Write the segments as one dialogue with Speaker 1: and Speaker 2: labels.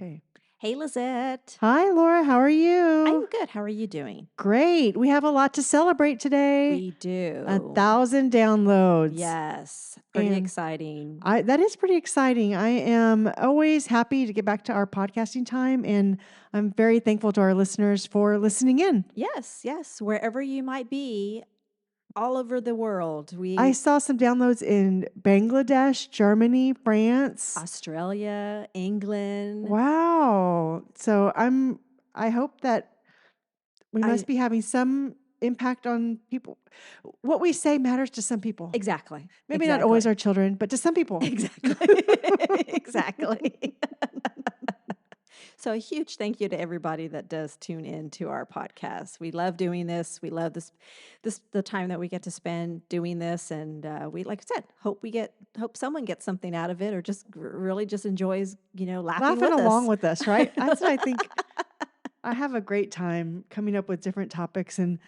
Speaker 1: Okay.
Speaker 2: Hey, Lizette.
Speaker 1: Hi, Laura. How are you?
Speaker 2: I'm good. How are you doing?
Speaker 1: Great. We have a lot to celebrate today.
Speaker 2: We do.
Speaker 1: 1,000 downloads.
Speaker 2: Yes. Pretty
Speaker 1: And
Speaker 2: exciting.
Speaker 1: that is pretty exciting. I am always happy to get back to our podcasting time. And I'm very thankful to our listeners for listening in.
Speaker 2: Yes, yes. Wherever you might be, all over the world.
Speaker 1: I saw some downloads in Bangladesh, Germany, France.
Speaker 2: Australia, England.
Speaker 1: Wow. I hope that we
Speaker 2: I
Speaker 1: must be having some impact on people. What we say matters to some people.
Speaker 2: exactly.
Speaker 1: Maybe not always
Speaker 2: Exactly.
Speaker 1: our children, but to some people.
Speaker 2: Exactly. Exactly. So a huge thank you to everybody that does tune in to our podcast. We love doing this. We love this the time that we get to spend doing this, and we, like I said, hope someone gets something out of it, or just really just enjoys laughing
Speaker 1: Laughing
Speaker 2: with
Speaker 1: along
Speaker 2: us.
Speaker 1: with us, right? That's what I think. I have a great time coming up with different topics, and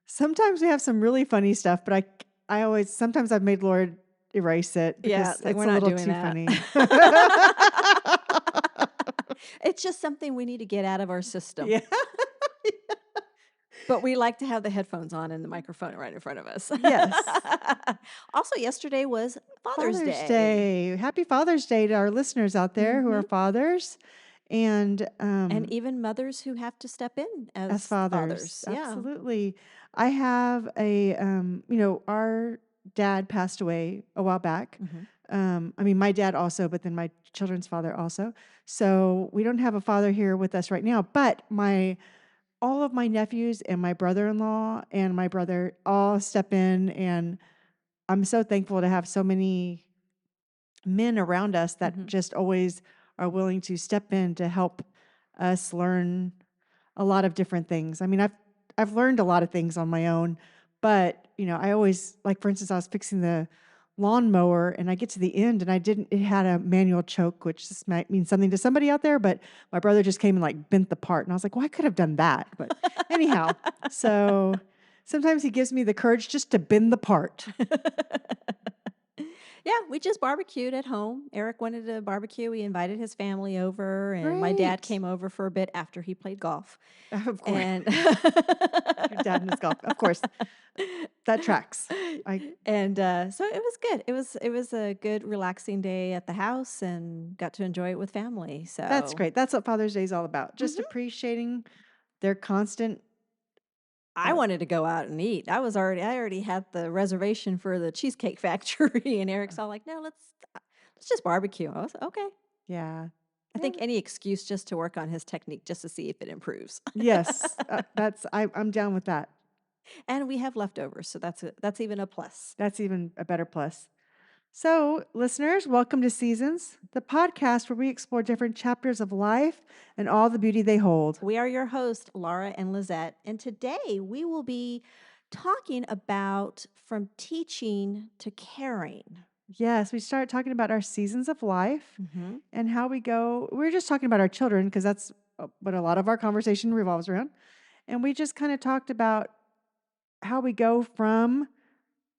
Speaker 1: sometimes we have some really funny stuff, but I always, sometimes I've made Lord erase it
Speaker 2: Yeah,
Speaker 1: because
Speaker 2: it's like
Speaker 1: it's
Speaker 2: we're
Speaker 1: a
Speaker 2: not
Speaker 1: little
Speaker 2: doing
Speaker 1: too
Speaker 2: that.
Speaker 1: funny.
Speaker 2: It's just something we need to get out of our system.
Speaker 1: Yeah.
Speaker 2: But we like to have the headphones on and the microphone right in front of us.
Speaker 1: Yes.
Speaker 2: Also, yesterday was Father's
Speaker 1: Father's
Speaker 2: Day.
Speaker 1: Day. Happy Father's Day to our listeners out there who are
Speaker 2: Hmm.
Speaker 1: fathers. And
Speaker 2: And even mothers who have to step in
Speaker 1: as
Speaker 2: as
Speaker 1: fathers,
Speaker 2: fathers. Yeah.
Speaker 1: absolutely. I have our dad passed away a while back.
Speaker 2: Hmm.
Speaker 1: I mean, my dad also, but then my children's father also. So we don't have a father here with us right now, but all of my nephews and my brother-in-law and my brother all step in, and I'm so thankful to have so many men around us that
Speaker 2: Hmm.
Speaker 1: just always are willing to step in to help us learn a lot of different things. I mean, I've learned a lot of things on my own, but I always, like, for instance, I was fixing the lawnmower and I get to the end and it had a manual choke, which this might mean something to somebody out there, but my brother just came and like bent the part and I was like, well, I could have done that. But anyhow, so sometimes he gives me the courage just to bend the part.
Speaker 2: Yeah, we just barbecued at home. Eric wanted to barbecue. We invited his family over, and my dad
Speaker 1: Great.
Speaker 2: came over for a bit after he played golf.
Speaker 1: Of course.
Speaker 2: And
Speaker 1: Your dad and his golf. Of course. That tracks. I
Speaker 2: so it was good. It was a good relaxing day at the house, and got to enjoy it with family.
Speaker 1: That's
Speaker 2: So
Speaker 1: great. That's what Father's Day is all about. Just
Speaker 2: mhm.
Speaker 1: appreciating their constant
Speaker 2: I wanted to go out and eat. I already had the reservation for the Cheesecake Factory, and Eric's all like, "No, let's just barbecue." I was okay.
Speaker 1: yeah.
Speaker 2: I
Speaker 1: Yeah.
Speaker 2: think any excuse just to work on his technique just to see if it improves.
Speaker 1: Yes. I'm down with that.
Speaker 2: And we have leftovers, so that's even a plus.
Speaker 1: That's even a better plus. So, listeners, welcome to Seasons, the podcast where we explore different chapters of life and all the beauty they hold.
Speaker 2: We are your hosts, Laura and Lizette, and today we will be talking about from teaching to caring.
Speaker 1: Yes, we start talking about our seasons of life
Speaker 2: Mhm.
Speaker 1: and how we go. We're just talking about our children because that's what a lot of our conversation revolves around. And we just kind of talked about how we go from,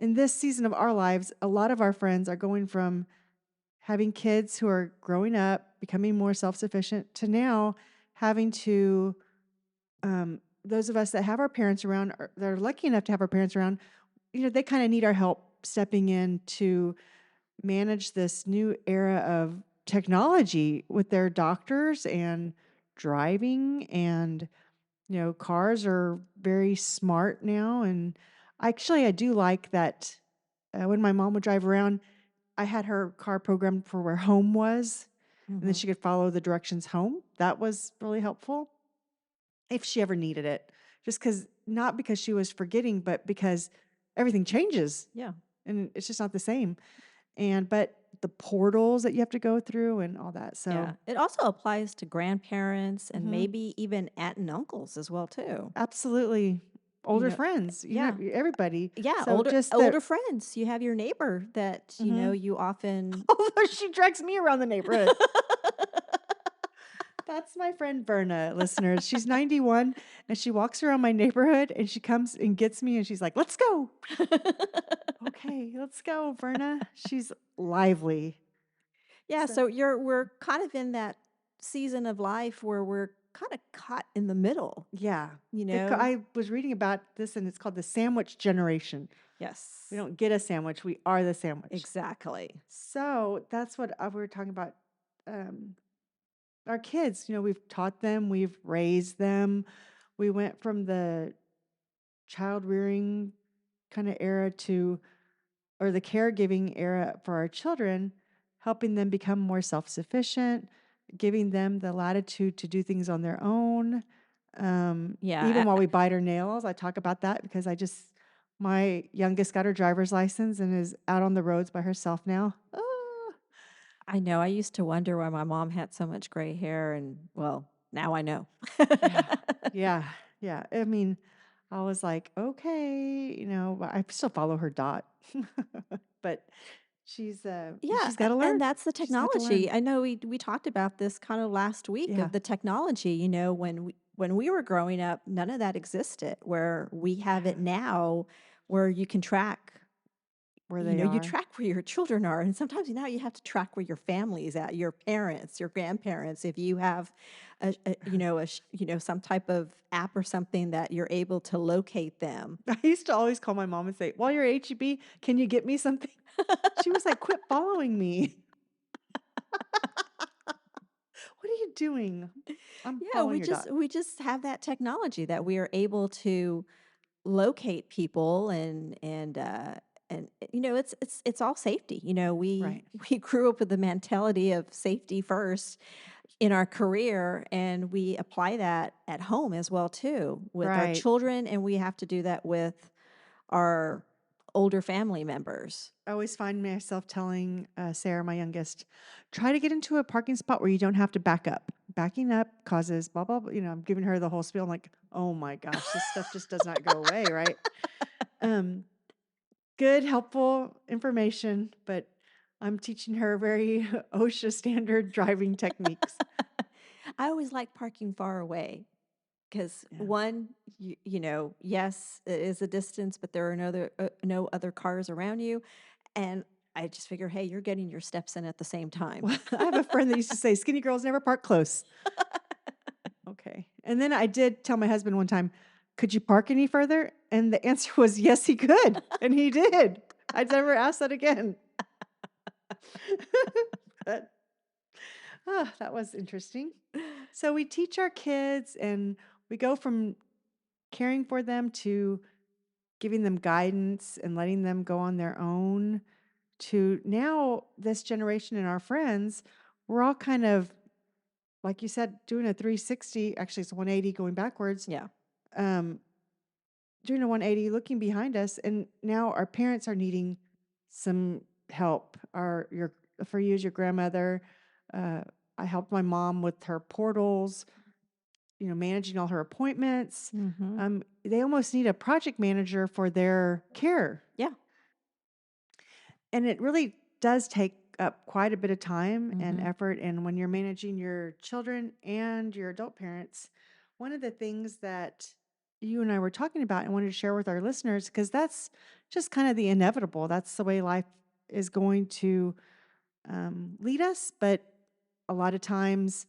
Speaker 1: in this season of our lives, a lot of our friends are going from having kids who are growing up, becoming more self sufficient, to now having to, those of us that have our parents around, or that are lucky enough to have our parents around, they kind of need our help stepping in to manage this new era of technology with their doctors and driving. And cars are very smart now. And actually, I do like that when my mom would drive around, I had her car programmed for where home was, and then
Speaker 2: Mhm.
Speaker 1: she could follow the directions home. That was really helpful if she ever needed it. Just because, not because she was forgetting, but because everything changes
Speaker 2: Yeah.
Speaker 1: and it's just not the same. But the portals that you have to go through and all that. So,
Speaker 2: Yeah. It also applies to grandparents and
Speaker 1: mhm,
Speaker 2: maybe even aunt and uncles as well too.
Speaker 1: absolutely.
Speaker 2: You
Speaker 1: Older
Speaker 2: know,
Speaker 1: friends,
Speaker 2: yeah.
Speaker 1: everybody.
Speaker 2: Yeah,
Speaker 1: So just that.
Speaker 2: older friends. You have your neighbor that,
Speaker 1: Mhm.
Speaker 2: you often
Speaker 1: Although she drags me around the neighborhood. That's my friend Verna, listeners. She's 91 and she walks around my neighborhood and she comes and gets me and she's like, let's go. Okay, let's go, Verna. She's lively.
Speaker 2: Yeah,
Speaker 1: So,
Speaker 2: so we're kind of in that season of life where we're kind of caught in the middle,
Speaker 1: Yeah.
Speaker 2: you know?
Speaker 1: I was reading about this and it's called the sandwich generation. We
Speaker 2: Yes,
Speaker 1: don't get a sandwich, we are the sandwich.
Speaker 2: exactly.
Speaker 1: So that's what we were talking about. Um, our kids, we've taught them, we've raised them. We went from the child rearing kind of era to, or the caregiving era for our children, helping them become more self sufficient, giving them the latitude to do things on their own. Even
Speaker 2: Yeah,
Speaker 1: while we bite our nails, I talk about that because my youngest got her driver's license and is out on the roads by herself now.
Speaker 2: I know. I used to wonder why my mom had so much gray hair, and well, now I know.
Speaker 1: Yeah. Yeah. Yeah. I mean, I was like, okay, but I still follow her dot. But
Speaker 2: Yeah,
Speaker 1: she's got to
Speaker 2: and
Speaker 1: learn.
Speaker 2: that's the
Speaker 1: She's got to learn.
Speaker 2: technology. I know we talked about this kind of last week
Speaker 1: Yeah.
Speaker 2: of the technology. When we were growing up, none of that existed. Where we have it now, where you can track.
Speaker 1: Where
Speaker 2: You
Speaker 1: they
Speaker 2: know, you
Speaker 1: are.
Speaker 2: track where your children are, and sometimes now you have to track where your family is at, your parents, your grandparents. If you have some type of app or something that you're able to locate them.
Speaker 1: I used to always call my mom and say, while you're at HEB, can you get me something? She was like, quit following me. What are you doing? I'm
Speaker 2: Yeah,
Speaker 1: following
Speaker 2: we
Speaker 1: your
Speaker 2: just
Speaker 1: dot.
Speaker 2: we just have that technology that we are able to locate people, and it's all safety. We
Speaker 1: Right.
Speaker 2: we grew up with the mentality of safety first in our career, and we apply that at home as well too with our
Speaker 1: Right.
Speaker 2: children, and we have to do that with our older family members.
Speaker 1: I always find myself telling Sarah, my youngest, try to get into a parking spot where you don't have to back up. Backing up causes blah, blah, blah. I'm giving her the whole spiel. I'm like, oh my gosh, this stuff just does not go away, right? Um, Good, helpful information, but I'm teaching her very OSHA standard driving techniques.
Speaker 2: I always like parking far away because
Speaker 1: Yeah.
Speaker 2: one, yes, it is a distance, but there are no other cars around you, and I just figure, hey, you're getting your steps in at the same time.
Speaker 1: Well, I have a friend that used to say, skinny girls never park close. Okay. And then I did tell my husband one time, could you park any further? And the answer was, yes, he could. And he did. I'd never asked that again. But that was interesting. So we teach our kids and we go from caring for them to giving them guidance and letting them go on their own to now this generation and our friends, we're all kind of, like you said, doing a 360, actually it's 180 going backwards,
Speaker 2: Yeah.
Speaker 1: um, doing a 180 looking behind us. And now our parents are needing some help. For you as your grandmother, uh, I helped my mom with her portals, managing all her appointments.
Speaker 2: Hmm.
Speaker 1: They almost need a project manager for their care.
Speaker 2: Yeah.
Speaker 1: And it really does take up quite a bit of time and
Speaker 2: Hmm.
Speaker 1: effort. And when you're managing your children and your adult parents, one of the things that you and I were talking about and wanted to share with our listeners, because that's just kind of the inevitable. That's the way life is going to lead us. But a lot of times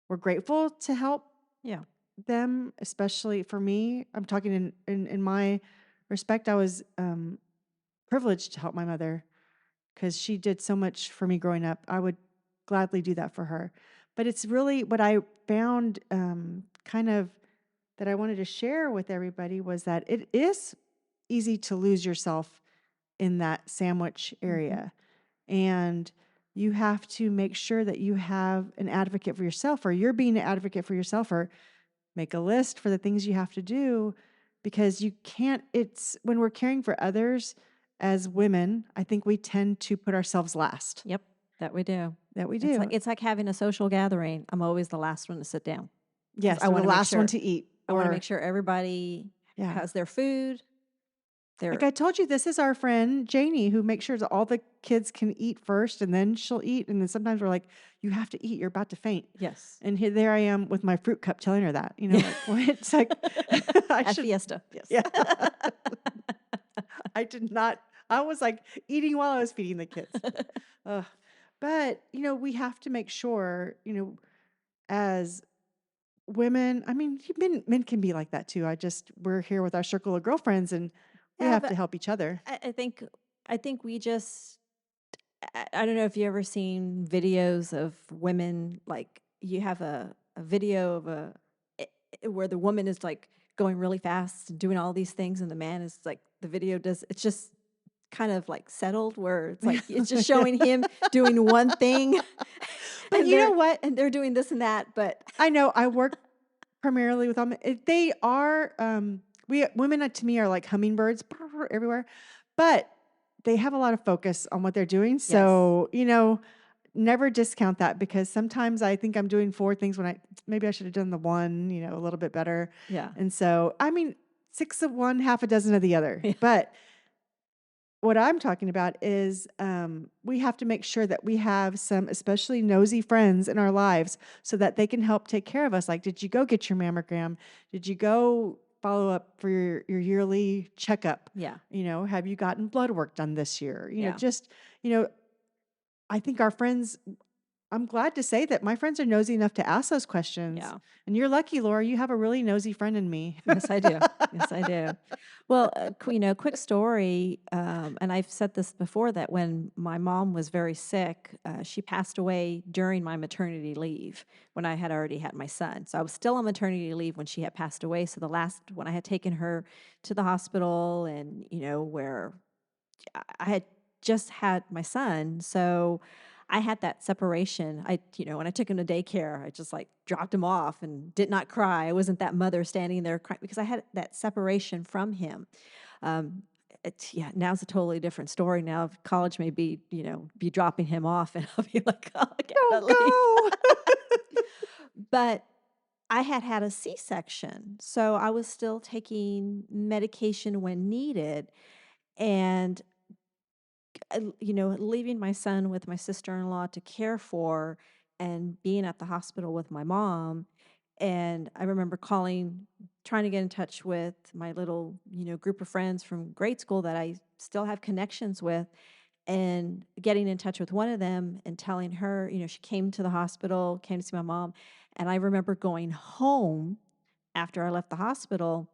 Speaker 1: we're grateful to help
Speaker 2: Yeah.
Speaker 1: them, especially for me. I'm talking in my respect. I was privileged to help my mother because she did so much for me growing up. I would gladly do that for her. But it's really what I found kind of that I wanted to share with everybody was that it is easy to lose yourself in that sandwich
Speaker 2: Hmm.
Speaker 1: area. And you have to make sure that you have an advocate for yourself, or you're being an advocate for yourself, or make a list for the things you have to do because you can't. It's when we're caring for others as women, I think we tend to put ourselves last.
Speaker 2: Yep. That we do.
Speaker 1: That we
Speaker 2: It's like
Speaker 1: do.
Speaker 2: it's like having a social gathering. I'm always the last one to sit down because
Speaker 1: Yes, or the last one to eat.
Speaker 2: I want to make
Speaker 1: Or,
Speaker 2: sure everybody
Speaker 1: yeah.
Speaker 2: has their food.
Speaker 1: Like
Speaker 2: Their
Speaker 1: I told you, this is our friend Janie who makes sure that all the kids can eat first and then she'll eat. And then sometimes we're like, you have to eat, you're about to faint.
Speaker 2: Yes.
Speaker 1: And here, there I am with my fruit cup telling her that,
Speaker 2: Yeah.
Speaker 1: like, well, it's like, I
Speaker 2: At
Speaker 1: should,
Speaker 2: Fiesta. Yes.
Speaker 1: yeah, I did not, I was like eating while I was feeding the kids. Ugh. But, we have to make sure, as women, I mean, men can be like that too. We're here with our circle of girlfriends and we
Speaker 2: Yeah,
Speaker 1: have
Speaker 2: but
Speaker 1: to help each other.
Speaker 2: I think we just I don't know if you ever seen videos of women, like you have a video of where the woman is like going really fast and doing all these things and the man is like the video does it's just kind of like settled where it's like it's just showing him doing one thing
Speaker 1: But you know what?
Speaker 2: and they're doing this and that, but
Speaker 1: I know I work primarily with them. They are, we women to me are like hummingbirds everywhere, but they have a lot of focus on what they're doing.
Speaker 2: yes.
Speaker 1: So, never discount that because sometimes I think I'm doing four things when maybe I should have done the one, a little bit better.
Speaker 2: Yeah.
Speaker 1: And so, I mean, six of one, half a dozen of the other.
Speaker 2: Yeah.
Speaker 1: But what I'm talking about is we have to make sure that we have some especially nosy friends in our lives so that they can help take care of us. Like, did you go get your mammogram? Did you go follow up for your yearly checkup?
Speaker 2: Yeah.
Speaker 1: Have you gotten blood work done this year?
Speaker 2: Yeah.
Speaker 1: You know, I think our friends, I'm glad to say that my friends are nosy enough to ask those questions.
Speaker 2: Yeah.
Speaker 1: And you're lucky, Laura, you have a really nosy friend in me.
Speaker 2: Yes, I do. Yes, I do. Well, quick story, and I've said this before that when my mom was very sick, she passed away during my maternity leave when I had already had my son. So I was still on maternity leave when she had passed away. So the last when I had taken her to the hospital and where I had just had my son, so I had that separation. When I took him to daycare, I just like dropped him off and did not cry. I wasn't that mother standing there crying because I had that separation from him. Um, yeah, now's a totally different story. Now college may be dropping him off, and I'll be like, oh, I
Speaker 1: Don't
Speaker 2: gotta leave.
Speaker 1: go.
Speaker 2: But I had had a C-section, so I was still taking medication when needed, and leaving my son with my sister-in-law to care for and being at the hospital with my mom. And I remember trying to get in touch with my little, group of friends from grade school that I still have connections with and getting in touch with one of them and telling her, she came to the hospital, came to see my mom. And I remember going home after I left the hospital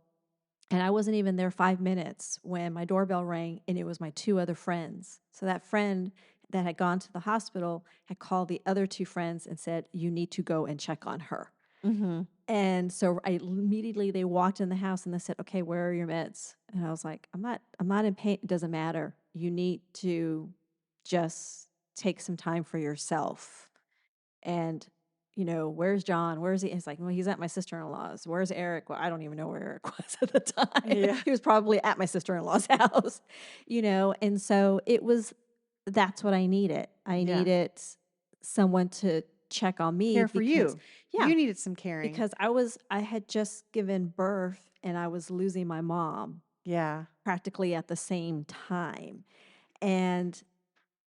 Speaker 2: and I wasn't even there 5 minutes when my doorbell rang, and it was my 2 other friends. So that friend that had gone to the hospital had called the other 2 friends and said, "You need to go and check on her."
Speaker 1: Hmm.
Speaker 2: And so immediately they walked in the house and they said, "Okay, where are your meds?" And I was like, I'm not in pain. It doesn't matter. You need to just take some time for yourself." And, "Where's John? Where's he?" It's like, "Well, he's at my sister-in-law's." "Where's Eric?" Well, I don't even know where Eric was at the time.
Speaker 1: Yeah.
Speaker 2: He was probably at my sister-in-law's house, and so that's what I needed. I
Speaker 1: Yeah.
Speaker 2: needed someone to check on me
Speaker 1: Care for
Speaker 2: because
Speaker 1: you.
Speaker 2: yeah,
Speaker 1: You needed some caring.
Speaker 2: because I had just given birth and I was losing my mom
Speaker 1: Yeah.
Speaker 2: practically at the same time. And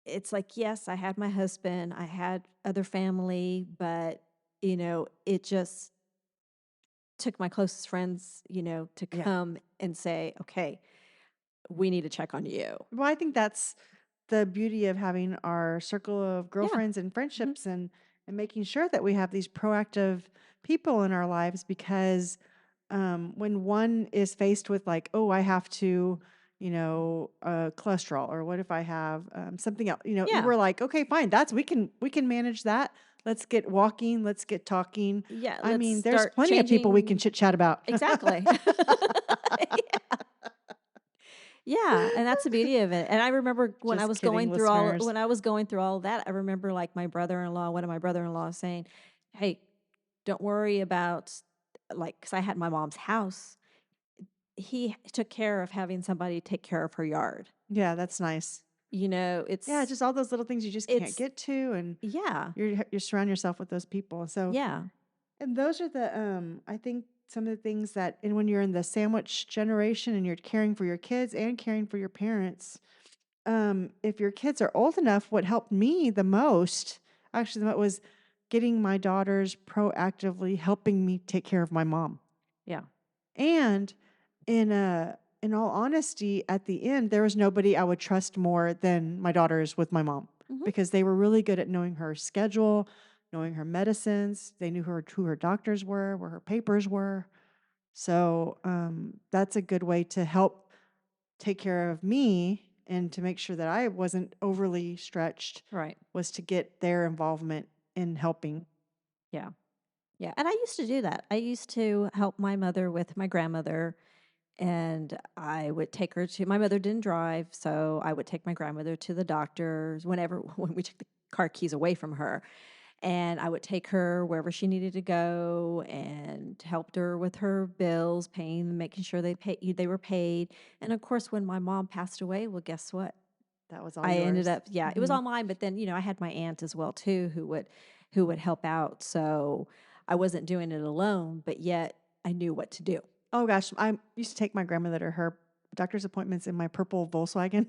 Speaker 2: it's like, yes, I had my husband, I had other family, but it just took my closest friends, to
Speaker 1: Yeah.
Speaker 2: come and say, "Okay, we need to check on you."
Speaker 1: Well, I think that's the beauty of having our circle of
Speaker 2: Yeah.
Speaker 1: girlfriends and
Speaker 2: Mhm.
Speaker 1: friendships and making sure that we have these proactive people in our lives because when one is faced with like, oh, I have to, cholesterol, or what if I have something else,
Speaker 2: Yeah.
Speaker 1: we're like, okay, fine, we can manage that. Let's get walking. Let's get talking.
Speaker 2: Yeah,
Speaker 1: I
Speaker 2: let's
Speaker 1: mean, there's
Speaker 2: start
Speaker 1: plenty of people we can
Speaker 2: changing
Speaker 1: chit chat about.
Speaker 2: exactly. Yeah, and that's the beauty of it. And I remember
Speaker 1: Just kidding, listeners.
Speaker 2: when I was going through all of that, I remember like one of my brother-in-law saying, "Hey, don't worry about like cuz I had my mom's house. He took care of having somebody take care of her yard."
Speaker 1: Yeah, that's nice. Yeah,
Speaker 2: It's
Speaker 1: just all those little things you just can't
Speaker 2: it's
Speaker 1: get to, and
Speaker 2: yeah.
Speaker 1: you surround yourself with those people. So,
Speaker 2: Yeah.
Speaker 1: and those are the I think some of the things that, and when you're in the sandwich generation and you're caring for your kids and caring for your parents, if your kids are old enough, what helped me the most, actually, that was getting my daughters proactively helping me take care of my mom.
Speaker 2: Yeah.
Speaker 1: And in all honesty, at the end, there was nobody I would trust more than my daughters with my mom
Speaker 2: Mhm.
Speaker 1: because they were really good at knowing her schedule. knowing her medicines. They knew who her doctors were, where her papers were. So that's a good way to help take care of me and to make sure that I wasn't overly stretched
Speaker 2: Right.
Speaker 1: was to get their involvement in helping.
Speaker 2: Yeah. Yeah. And I used to do that. I used to help my mother with my grandmother, and I would take her to my mother didn't drive, so I would take my grandmother to the doctors whenever when we took the car keys away from her. And I would take her wherever she needed to go and helped her with her bills, paying, making sure they were paid. And of course, when my mom passed away, well, guess what?
Speaker 1: That was all
Speaker 2: I ended
Speaker 1: yours.
Speaker 2: up, yeah, it was
Speaker 1: Hmm.
Speaker 2: all mine, but then, I had my aunt as well too who would help out. So I wasn't doing it alone, but yet I knew what to do.
Speaker 1: Oh gosh, I used to take my grandmother to her doctor's appointments in my purple Volkswagen.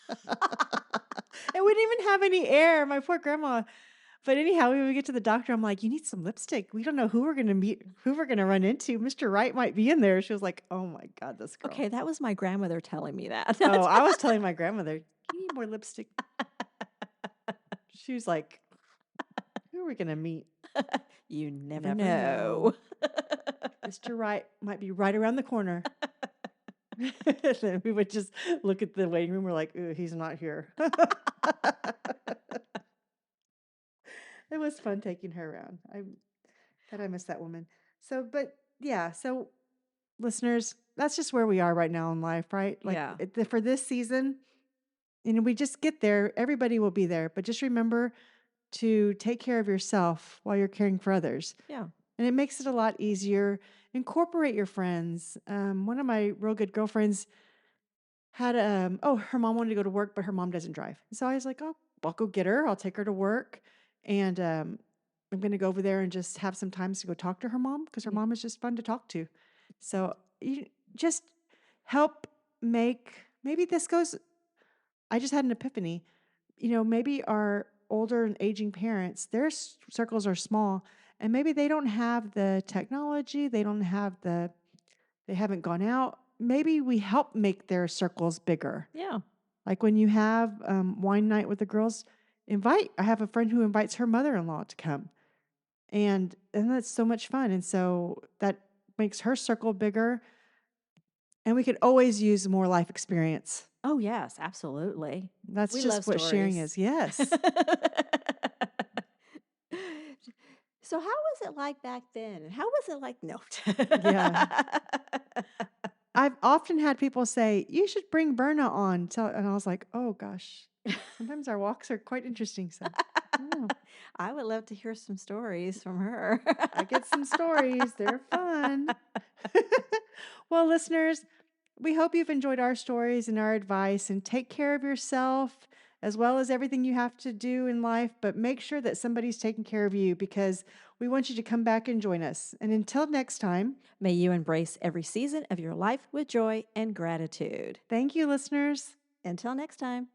Speaker 1: It wouldn't even have any air, my poor grandma. But anyhow, when we get to the doctor, I'm like, "You need some lipstick. We don't know who we're gonna meet, who we're gonna run into. Mr. Wright might be in there." She was like, "Oh my God, this girl."
Speaker 2: Okay, that was my grandmother telling me that.
Speaker 1: Oh, I was telling my grandmother, "You need more lipstick." She was like, "Who are we gonna meet?
Speaker 2: You never
Speaker 1: Never know.
Speaker 2: know.
Speaker 1: Mr. Wright might be right around the corner." Then we would just look at the waiting room. We're like, "Ooh, he's not here." It was fun taking her around. I miss that woman. So, but yeah, so listeners, that's just where we are right now in life, right? Like
Speaker 2: Yeah.
Speaker 1: for this season, we just get there. Everybody will be there, but just remember to take care of yourself while you're caring for others,
Speaker 2: Yeah.
Speaker 1: and it makes it a lot easier. Incorporate your friends. One of my real good girlfriends had her mom wanted to go to work, but her mom doesn't drive. So I was like, "Oh, I'll go get her. I'll take her to work." And I'm gonna go over there and just have some times to go talk to her mom because her
Speaker 2: Yeah.
Speaker 1: mom is just fun to talk to. So you just help make maybe this goes I just had an epiphany. Maybe our older and aging parents, their circles are small, and maybe they don't have the technology, they haven't gone out. Maybe we help make their circles bigger.
Speaker 2: Yeah.
Speaker 1: Like when you have wine night with the girls, I have a friend who invites her mother-in-law to come. And that's so much fun. And so that makes her circle bigger. And we could always use more life experience.
Speaker 2: Oh, yes, absolutely.
Speaker 1: That's
Speaker 2: We
Speaker 1: just
Speaker 2: love
Speaker 1: what sharing
Speaker 2: stories.
Speaker 1: is. Yes.
Speaker 2: So, how was it like back then? And how was it like? No.
Speaker 1: Yeah. I've often had people say, "You should bring Berna on." And I was like, "Oh gosh." Sometimes our walks are quite interesting. So I don't know.
Speaker 2: I would love to hear some stories from her.
Speaker 1: I get some stories. They're fun. Well, listeners, we hope you've enjoyed our stories and our advice, and take care of yourself as well as everything you have to do in life, but make sure that somebody's taking care of you because we want you to come back and join us. And until next time,
Speaker 2: May you embrace every season of your life with joy and gratitude.
Speaker 1: thank you, listeners.
Speaker 2: Until next time.